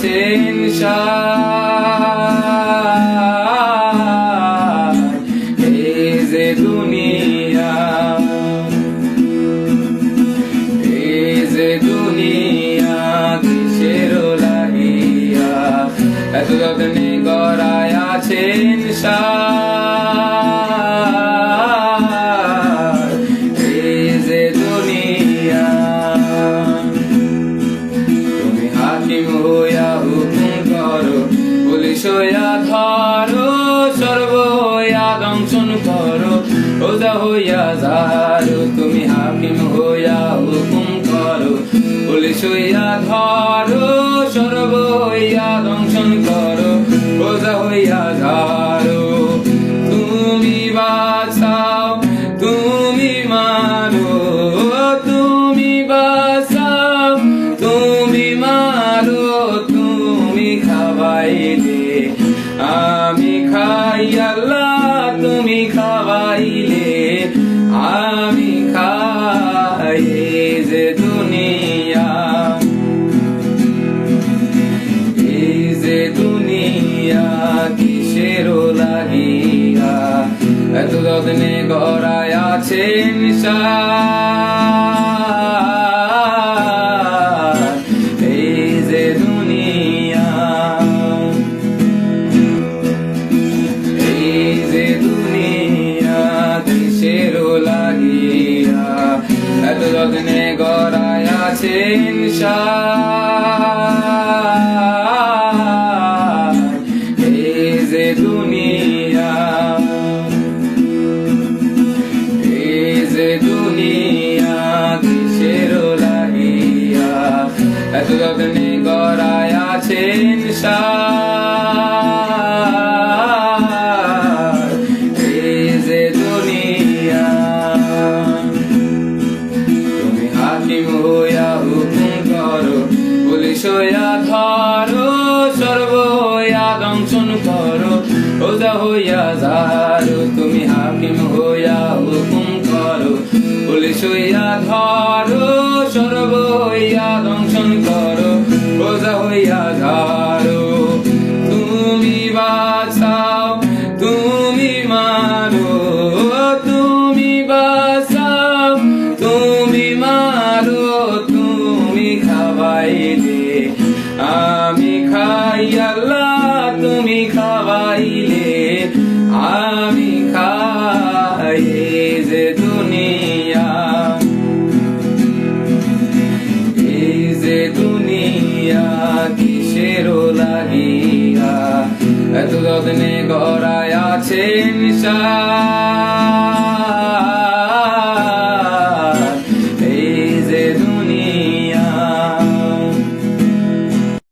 আছেন সায়। এই যে দুনিয়া, এই যে দুনিয়া কিসের লাগিয়া এত যত্নে গড়ায় আছেন সায়। এই যে দুনিয়া, তুমি হাকিম হইয়া হুকুম করো, পুলিশ হইয়া ধরো, সর্ব হইয়া দংশন করো, ওজা হইয়া ঝাড়ো। তুমি হাকিম হইয়া হুকুম করো, পুলিশ হইয়া ধরো, সর্ব হইয়া দংশন করো, ওজা হইয়া ঝাড়ো। তুমি বাঁচাও, তুমি মারো, তুমি বাঁচাও, তুমি মারো, তুমি খাওয়াইলে আমি খাই, আল্লাহ তুমি খাওয়াইলে আমি খাই। এই যে দুনিয়া, এই যে দুনিয়া কিসের লাগিয়া এত যত্নে গড়ায় আছেন সায়। এই যে দুনিয়া, এই যে দুনিয়া কিসের লাগিয়া এত যত্নে গড়ায় আছেন সায়। এই যে দুনিয়া, এই যে দুনিয়া কিসের লাগিয়া এত যত্নে গড়ায় আছেন সায়। এই যে দুনিয়া, তুমি হাকিম হইয়া হুকুম করো, পুলিশ হইয়া ধরো, সর্ব হইয়া দংশন করো, ওজা হইয়া ঝাড়ো। তুমি হাকিম হইয়া হুকুম করো, পুলিশ হইয়া ধরো, সর্ব হইয়া দংশন করো, ওজা হইয়া ঝাড়ো। তুমি বাঁচাও, তুমি মারো, তুমি বাঁচাও, তুমি মারো, তুমি খাওয়াইলে আমি খাই, আল্লাহ তুমি খাওয়াইলে আমি খাই। এই যে দুনিয়া, এই যে দুনিয়া কিসের লাগিয়া এত যত্নে গড়ায় আছেন সায়।